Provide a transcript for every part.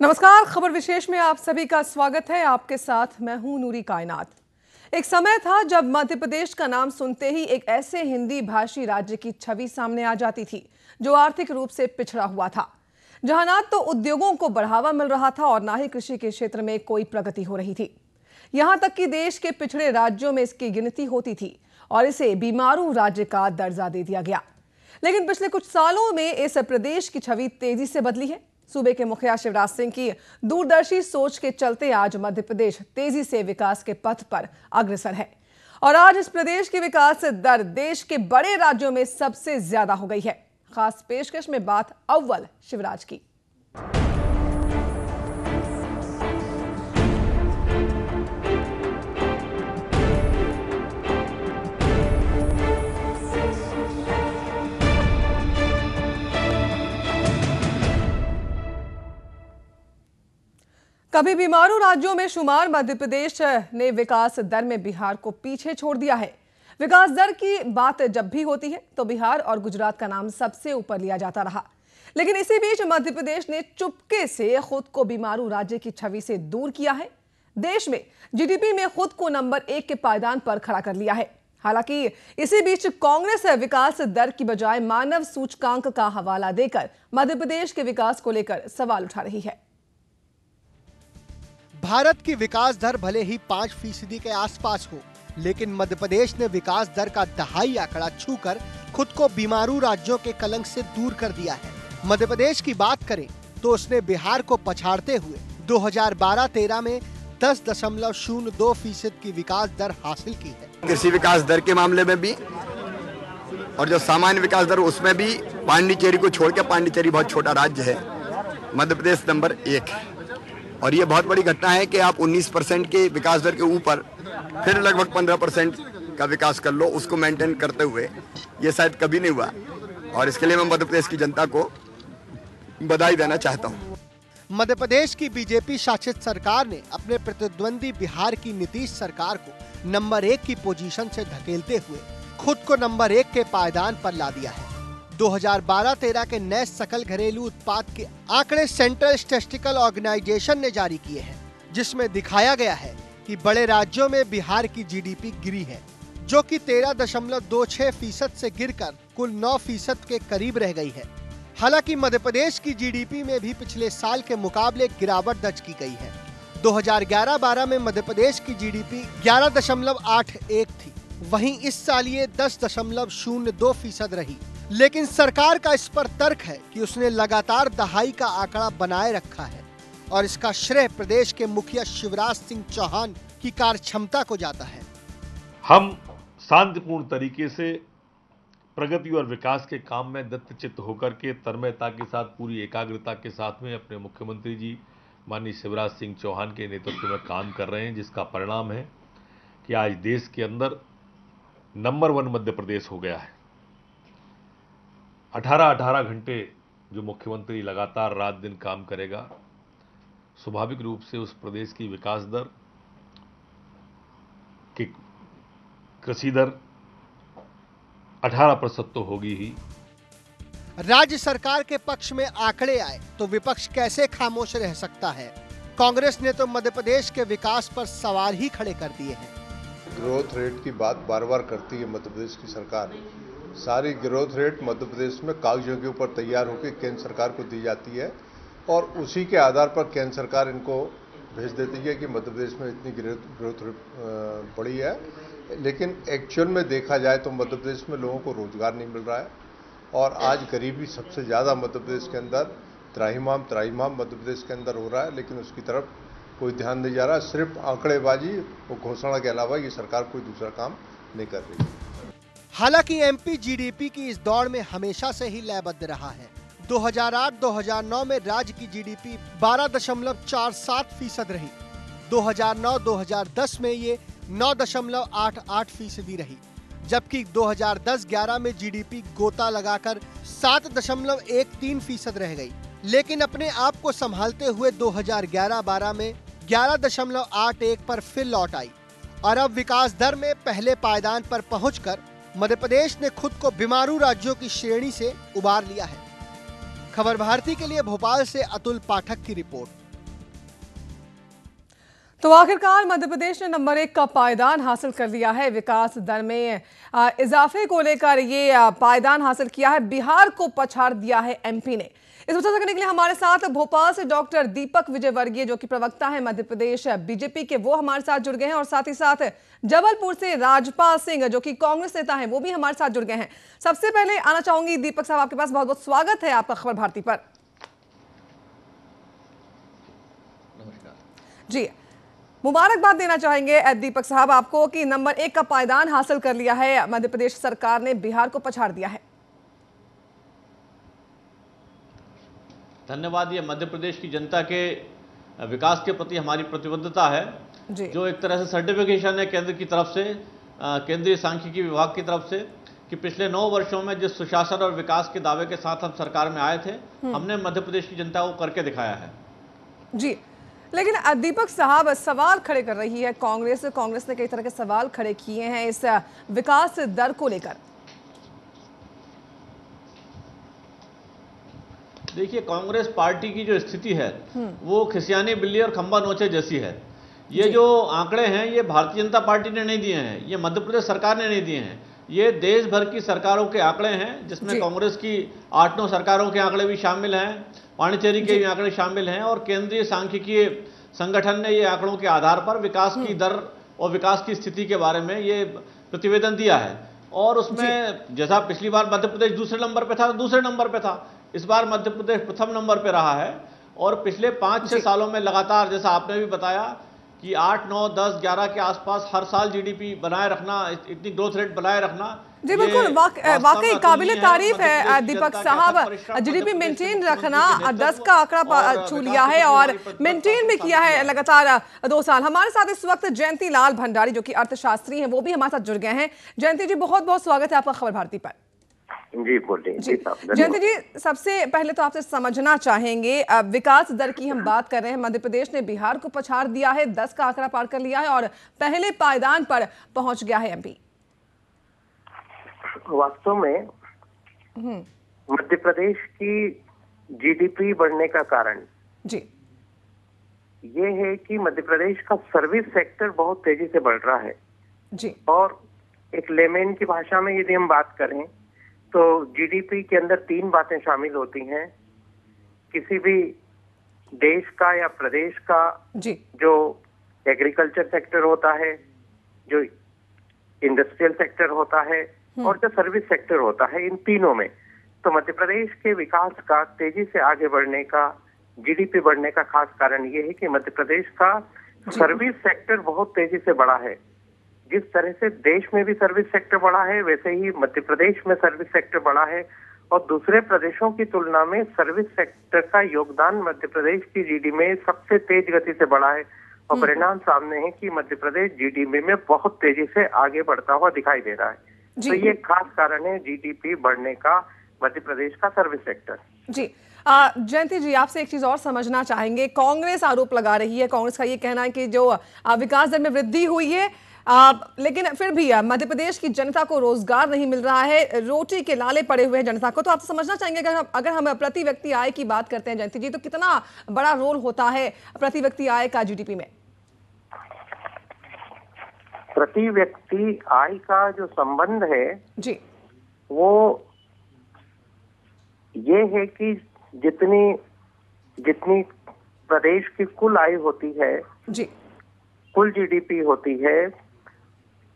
नमस्कार, खबर विशेष में आप सभी का स्वागत है। आपके साथ मैं हूं नूरी कायनात। एक समय था जब मध्य प्रदेश का नाम सुनते ही एक ऐसे हिंदी भाषी राज्य की छवि सामने आ जाती थी जो आर्थिक रूप से पिछड़ा हुआ था, जहां ना तो उद्योगों को बढ़ावा मिल रहा था और ना ही कृषि के क्षेत्र में कोई प्रगति हो रही थी। यहां तक कि देश के पिछड़े राज्यों में इसकी गिनती होती थी और इसे बीमारू राज्य का दर्जा दे दिया गया। लेकिन पिछले कुछ सालों में इस प्रदेश की छवि तेजी से बदली है। सूबे के मुखिया शिवराज सिंह की दूरदर्शी सोच के चलते आज मध्य प्रदेश तेजी से विकास के पथ पर अग्रसर है और आज इस प्रदेश की विकास दर देश के बड़े राज्यों में सबसे ज्यादा हो गई है। खास पेशकश में बात अव्वल शिवराज की। कभी बीमारू राज्यों में शुमार मध्य प्रदेश ने विकास दर में बिहार को पीछे छोड़ दिया है। विकास दर की बात जब भी होती है तो बिहार और गुजरात का नाम सबसे ऊपर लिया जाता रहा, लेकिन इसी बीच मध्य प्रदेश ने चुपके से खुद को बीमारू राज्य की छवि से दूर किया है। देश में जीडीपी में खुद को नंबर 1 के पायदान पर खड़ा कर लिया है। हालांकि इसी बीच कांग्रेस विकास दर की बजाय मानव सूचकांक का हवाला देकर मध्य प्रदेश के विकास को लेकर सवाल उठा रही है। भारत की विकास दर भले ही 5% के आसपास हो, लेकिन मध्य प्रदेश ने विकास दर का दहाई आंकड़ा छूकर खुद को बीमारू राज्यों के कलंक से दूर कर दिया है। मध्य प्रदेश की बात करें तो उसने बिहार को पछाड़ते हुए 2012-13 में 10.02% की विकास दर हासिल की है। कृषि विकास दर के मामले में भी और जो सामान्य विकास दर उसमें भी पांडिचेरी को छोड़ के, पांडिचेरी बहुत छोटा राज्य है, मध्य प्रदेश नंबर 1 है। और ये बहुत बड़ी घटना है कि आप 19% के विकास दर के ऊपर फिर लगभग 15% का विकास कर लो, उसको मेंटेन करते हुए। ये शायद कभी नहीं हुआ और इसके लिए मैं मध्य प्रदेश की जनता को बधाई देना चाहता हूँ। मध्य प्रदेश की बीजेपी शासित सरकार ने अपने प्रतिद्वंदी बिहार की नीतीश सरकार को नंबर 1 की पोजीशन से धकेलते हुए खुद को नंबर 1 के पायदान पर ला दिया है। 2012-13 के नए सकल घरेलू उत्पाद के आंकड़े सेंट्रल स्टैटिस्टिकल ऑर्गेनाइजेशन ने जारी किए हैं, जिसमें दिखाया गया है कि बड़े राज्यों में बिहार की जीडीपी गिरी है, जो कि 13.26% से गिरकर कुल 9% के करीब रह गई है। हालांकि मध्य प्रदेश की जीडीपी में भी पिछले साल के मुकाबले गिरावट दर्ज की गई है। 2011-12 में मध्य प्रदेश की जीडीपी 11.81 थी, वहीं इस साल ये 10.02% रही। लेकिन सरकार का इस पर तर्क है कि उसने लगातार दहाई का आंकड़ा बनाए रखा है और इसका श्रेय प्रदेश के मुखिया शिवराज सिंह चौहान की कार्यक्षमता को जाता है। हम शांतिपूर्ण तरीके से प्रगति और विकास के काम में दत्तचित्त होकर के तन्मयता के साथ, पूरी एकाग्रता के साथ में अपने मुख्यमंत्री जी माननीय शिवराज सिंह चौहान के नेतृत्व में काम कर रहे हैं, जिसका परिणाम है कि आज देश के अंदर नंबर 1 मध्य प्रदेश हो गया है। 18 घंटे जो मुख्यमंत्री लगातार रात दिन काम करेगा, स्वाभाविक रूप से उस प्रदेश की विकास दर की कृषि दर 18% तो होगी ही। राज्य सरकार के पक्ष में आंकड़े आए तो विपक्ष कैसे खामोश रह सकता है। कांग्रेस ने तो मध्य प्रदेश के विकास पर सवाल ही खड़े कर दिए हैं। ग्रोथ रेट की बात बार बार करती है मध्य प्रदेश की सरकार। सारी ग्रोथ रेट मध्य प्रदेश में कागजों के ऊपर तैयार होकर केंद्र सरकार को दी जाती है और उसी के आधार पर केंद्र सरकार इनको भेज देती है कि मध्य प्रदेश में इतनी ग्रोथ रेट बढ़ी है। लेकिन एक्चुअल में देखा जाए तो मध्य प्रदेश में लोगों को रोजगार नहीं मिल रहा है और आज गरीबी सबसे ज़्यादा मध्य प्रदेश के अंदर त्राहिमाम मध्य प्रदेश के अंदर हो रहा है, लेकिन उसकी तरफ कोई ध्यान नहीं जा रहा। सिर्फ आंकड़ेबाजी और घोषणा के अलावा ये सरकार कोई दूसरा काम नहीं कर रही है। हालांकि एमपी जीडीपी की इस दौड़ में हमेशा से ही लयबद्ध रहा है। 2008-2009 में राज्य की जीडीपी 12.47% रही। 2009-2010 में ये 9.88% रही, जबकि 2010-11 में जीडीपी गोता लगाकर 7.13% रह गई। लेकिन अपने आप को संभालते हुए 2011-12 में 11.81 पर फिर लौट आई और अब विकास दर में पहले पायदान पर पहुंचकर मध्य प्रदेश ने खुद को बीमारू राज्यों की श्रेणी से उबार लिया है। खबर भारती के लिए भोपाल से अतुल पाठक की रिपोर्ट। तो आखिरकार मध्य प्रदेश ने नंबर 1 का पायदान हासिल कर लिया है। विकास दर में इजाफे को लेकर ये पायदान हासिल किया है। बिहार को पछाड़ दिया है एमपी ने। इस चर्चा करने के लिए हमारे साथ भोपाल से डॉक्टर दीपक विजयवर्गीय, जो कि प्रवक्ता है मध्य प्रदेश बीजेपी के, वो हमारे साथ जुड़ गए हैं। और साथ ही साथ जबलपुर से राजपाल सिंह, जो कि कांग्रेस नेता हैं, वो भी हमारे साथ जुड़ गए हैं। सबसे पहले आना चाहूंगी दीपक साहब, आपके पास बहुत बहुत स्वागत है आपका खबर भारती पर। जी, मुबारकबाद देना चाहेंगे दीपक साहब आपको कि नंबर 1 का पायदान हासिल कर लिया है मध्य प्रदेश सरकार ने, बिहार को पछाड़ दिया है। धन्यवाद। ये मध्य प्रदेश की जनता के विकास के प्रति हमारी प्रतिबद्धता है जी। जो एक तरह से सर्टिफिकेशन है केंद्र की तरफ से, केंद्रीय सांख्यिकी विभाग की तरफ से, कि पिछले 9 वर्षों में जिस सुशासन और विकास के दावे के साथ हम सरकार में आए थे, हमने मध्य प्रदेश की जनता को करके दिखाया है। जी, लेकिन दीपक साहब, सवाल खड़े कर रही है कांग्रेस ने कई तरह के सवाल खड़े किए हैं इस विकास दर को लेकर। देखिए, कांग्रेस पार्टी की जो स्थिति है वो खिसियानी बिल्ली और खंबा नोचे जैसी है। ये जो आंकड़े हैं ये भारतीय जनता पार्टी ने नहीं दिए हैं, ये मध्य प्रदेश सरकार ने नहीं दिए हैं, ये देश भर की सरकारों के आंकड़े हैं, जिसमें कांग्रेस की 8-9 सरकारों के आंकड़े भी शामिल हैं, पांडिचेरी के भी आंकड़े शामिल हैं, और केंद्रीय सांख्यिकीय संगठन ने ये आंकड़ों के आधार पर विकास की दर और विकास की स्थिति के बारे में ये प्रतिवेदन दिया है। और उसमें जैसा पिछली बार मध्य प्रदेश दूसरे नंबर पे था, दूसरे नंबर पे था, इस बार मध्य प्रदेश प्रथम नंबर पे रहा है। और पिछले 5-6 सालों में लगातार, जैसा आपने भी बताया कि 8, 9, 10, 11 के आसपास हर साल जीडीपी बनाए रखना, इतनी ग्रोथ रेट बनाए रखना, जी बिल्कुल वाकई काबिले तारीफ है दीपक साहब। जीडीपी मेंटेन रखना, 10 का आंकड़ा छू लिया है और मेंटेन भी किया है लगातार 2 साल। हमारे साथ इस वक्त जयंती लाल भंडारी, जो कि अर्थशास्त्री हैं, वो भी हमारे साथ जुड़ गए हैं। जयंती जी, बहुत बहुत स्वागत है आपका खबर भारती पर। जी बोलिए। जी जयंती जी, सबसे पहले तो आपसे समझना चाहेंगे, विकास दर की हम बात कर रहे हैं, मध्य प्रदेश ने बिहार को पछाड़ दिया है, 10 का आंकड़ा पार कर लिया है और पहले पायदान पर पहुंच गया है एमपी। वास्तव में मध्य प्रदेश की जीडीपी बढ़ने का कारण जी ये है कि मध्य प्रदेश का सर्विस सेक्टर बहुत तेजी से बढ़ रहा है जी। और एक लेमेन की भाषा में यदि हम बात करें तो जीडीपी के अंदर 3 बातें शामिल होती हैं। किसी भी देश का या प्रदेश का जी, जो एग्रीकल्चर सेक्टर होता है, जो इंडस्ट्रियल सेक्टर होता है और जो सर्विस सेक्टर होता है, इन तीनों में तो मध्य प्रदेश के विकास का तेजी से आगे बढ़ने का, जीडीपी बढ़ने का खास कारण ये है कि मध्य प्रदेश का सर्विस सेक्टर बहुत तेजी से बढ़ा है। जिस तरह से देश में भी सर्विस सेक्टर बढ़ा है, वैसे ही मध्य प्रदेश में सर्विस सेक्टर बढ़ा है और दूसरे प्रदेशों की तुलना में सर्विस सेक्टर का योगदान मध्य प्रदेश की जीडीपी में सबसे तेज गति से बढ़ा है। और परिणाम सामने है कि मध्य प्रदेश जीडीपी में बहुत तेजी से आगे बढ़ता हुआ दिखाई दे रहा है। तो ये खास कारण है जीडीपी बढ़ने का मध्य प्रदेश का सर्विस सेक्टर। जी, जयंती जी, आपसे एक चीज और समझना चाहेंगे। कांग्रेस आरोप लगा रही है, कांग्रेस का ये कहना है कि जो विकास दर में वृद्धि हुई है, लेकिन फिर भी मध्य प्रदेश की जनता को रोजगार नहीं मिल रहा है, रोटी के लाले पड़े हुए हैं जनता को। तो आप समझना चाहेंगे, अगर हम प्रति व्यक्ति आय की बात करते हैं जयंती जी, तो कितना बड़ा रोल होता है प्रति व्यक्ति आय का जीडीपी में? प्रति व्यक्ति आय का जो संबंध है जी, वो ये है कि जितनी प्रदेश की कुल आय होती है जी, कुल जीडीपी होती है,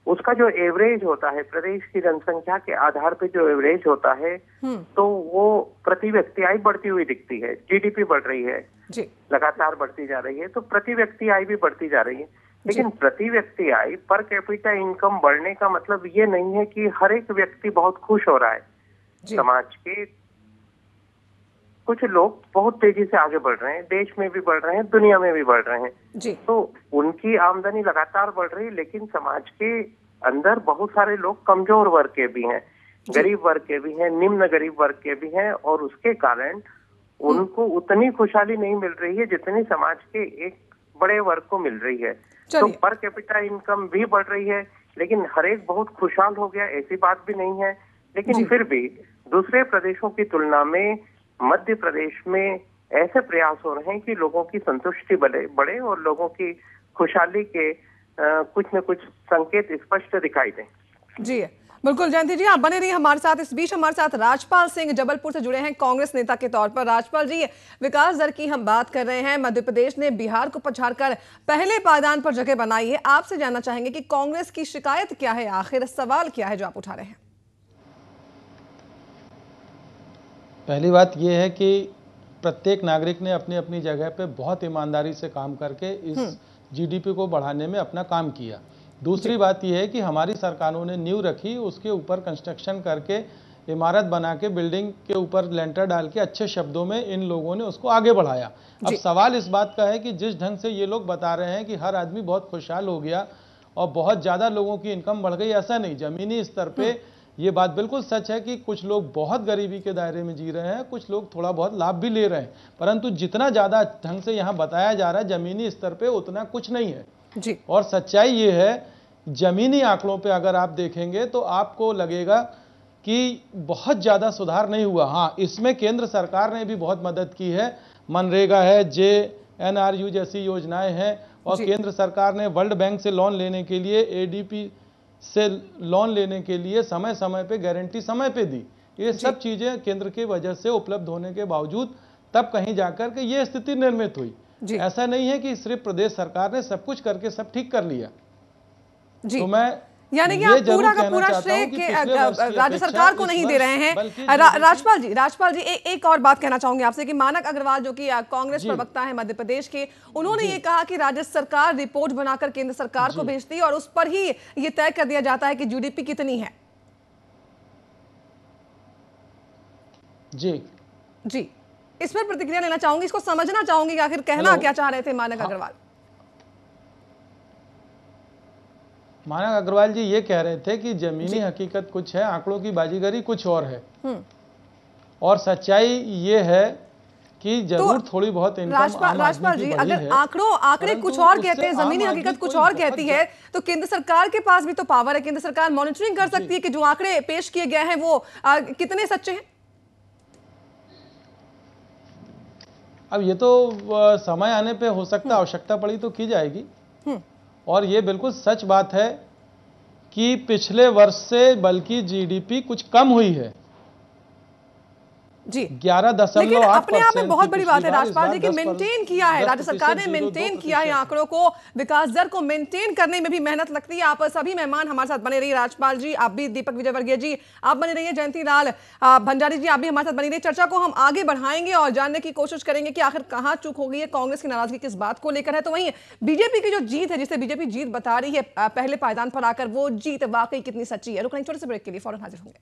उसका जो एवरेज होता है प्रदेश की जनसंख्या के आधार पे जो एवरेज होता है, तो वो प्रति व्यक्ति आय बढ़ती हुई दिखती है। जीडीपी बढ़ रही है जी, लगातार बढ़ती जा रही है, तो प्रति व्यक्ति आय भी बढ़ती जा रही है। लेकिन प्रति व्यक्ति आय, पर कैपिटा इनकम बढ़ने का मतलब ये नहीं है कि हर एक व्यक्ति बहुत खुश हो रहा है। समाज के कुछ लोग बहुत तेजी से आगे बढ़ रहे हैं, देश में भी बढ़ रहे हैं, दुनिया में भी बढ़ रहे हैं जी। तो उनकी आमदनी लगातार बढ़ रही है, लेकिन समाज के अंदर बहुत सारे लोग कमजोर वर्ग के भी हैं, गरीब वर्ग के भी हैं, निम्न गरीब वर्ग के भी हैं, और उसके कारण उनको उतनी खुशहाली नहीं मिल रही है जितनी समाज के एक बड़े वर्ग को मिल रही है। तो पर कैपिटा इनकम भी बढ़ रही है, लेकिन हर एक बहुत खुशहाल हो गया ऐसी बात भी नहीं है। लेकिन फिर भी दूसरे प्रदेशों की तुलना में मध्य प्रदेश में ऐसे प्रयास हो रहे हैं कि लोगों की संतुष्टि बढ़े और लोगों की खुशहाली के कुछ न कुछ संकेत स्पष्ट दिखाई दें। जी बिल्कुल जयंती जी, आप बने रहिए हमारे साथ। इस बीच हमारे साथ राजपाल सिंह जबलपुर से जुड़े हैं कांग्रेस नेता के तौर पर। राजपाल जी, विकास दर की हम बात कर रहे हैं। मध्य प्रदेश ने बिहार को पछाड़कर पहले पायदान पर जगह बनाई है। आपसे जानना चाहेंगे कि कांग्रेस की शिकायत क्या है, आखिर सवाल क्या है जो आप उठा रहे हैं? पहली बात यह है कि प्रत्येक नागरिक ने अपनी अपनी जगह पे बहुत ईमानदारी से काम करके इस जीडीपी को बढ़ाने में अपना काम किया। दूसरी बात यह है कि हमारी सरकारों ने नींव रखी, उसके ऊपर कंस्ट्रक्शन करके इमारत बना के बिल्डिंग के ऊपर लेंटर डाल के अच्छे शब्दों में इन लोगों ने उसको आगे बढ़ाया। अब सवाल इस बात का है कि जिस ढंग से ये लोग बता रहे हैं कि हर आदमी बहुत खुशहाल हो गया और बहुत ज़्यादा लोगों की इनकम बढ़ गई, ऐसा नहीं। ज़मीनी स्तर पे ये बात बिल्कुल सच है कि कुछ लोग बहुत गरीबी के दायरे में जी रहे हैं, कुछ लोग थोड़ा बहुत लाभ भी ले रहे हैं, परंतु जितना ज़्यादा ढंग से यहाँ बताया जा रहा है ज़मीनी स्तर पे उतना कुछ नहीं है जी। और सच्चाई ये है, ज़मीनी आंकड़ों पे अगर आप देखेंगे तो आपको लगेगा कि बहुत ज़्यादा सुधार नहीं हुआ। हाँ, इसमें केंद्र सरकार ने भी बहुत मदद की है। मनरेगा है, JNRU जैसी योजनाएं हैं और केंद्र सरकार ने वर्ल्ड बैंक से लोन लेने के लिए, ADP से लोन लेने के लिए समय समय पे गारंटी समय पे दी। ये सब चीजें केंद्र की वजह से उपलब्ध होने के बावजूद तब कहीं जाकर के ये स्थिति निर्मित हुई। ऐसा नहीं है कि सिर्फ प्रदेश सरकार ने सब कुछ करके सब ठीक कर लिया। तो मैं यानी कि आप पूरा का पूरा श्रेय राज्य सरकार को नहीं दे रहे हैं। राजपाल जी एक और बात कहना चाहूंगी आपसे कि मानक अग्रवाल जो कि कांग्रेस प्रवक्ता है मध्य प्रदेश के, उन्होंने ये कहा कि राज्य सरकार रिपोर्ट बनाकर केंद्र सरकार को भेजती है और उस पर ही ये तय कर दिया जाता है कि जीडीपी कितनी है। जी इस पर प्रतिक्रिया लेना चाहूंगी, इसको समझना चाहूंगी कि आखिर कहना क्या चाह रहे थे मानक अग्रवाल। मानक अग्रवाल जी ये कह रहे थे कि जमीनी हकीकत कुछ है, आंकड़ों की बाजीगरी कुछ और है। और सच्चाई ये है कि जरूर थोड़ी बहुत इनकम राजपाल जी, अगर आंकड़े कुछ और कहते हैं, जमीनी हकीकत कुछ और कहती है, तो केंद्र सरकार के पास भी तो पावर है। केंद्र सरकार मॉनिटरिंग कर सकती है कि जो आंकड़े पेश किए गए हैं वो कितने सच्चे हैं। अब ये तो समय आने पे हो सकता है, आवश्यकता पड़ी तो की जाएगी। और ये बिल्कुल सच बात है कि पिछले वर्ष से बल्कि जीडीपी कुछ कम हुई है जी, 11.8%। लेकिन अपने आप में बहुत बड़ी बात है राजपाल जी कि मेंटेन किया है, राज्य सरकार ने मेंटेन किया है आंकड़ों को। विकास दर को मेंटेन करने में भी मेहनत लगती है। आप सभी मेहमान हमारे साथ बने रहिए। राजपाल जी आप भी, दीपक विजयवर्गीय जी आप बने रहिए, जयंती लाल भंडारी जी आप भी हमारे साथ बनी रहिए। चर्चा को हम आगे बढ़ाएंगे और जानने की कोशिश करेंगे कि आखिर कहाँ चूक हो गई है, कांग्रेस की नाराजगी किस बात को लेकर है। तो वहीं बीजेपी की जो जीत है, जिसे बीजेपी जीत बता रही है पहले पायदान पर आकर, वो जीत वाकई कितनी सच्ची है। रुकना छोटे से ब्रेक के लिए, फौरन हाजिर होंगे।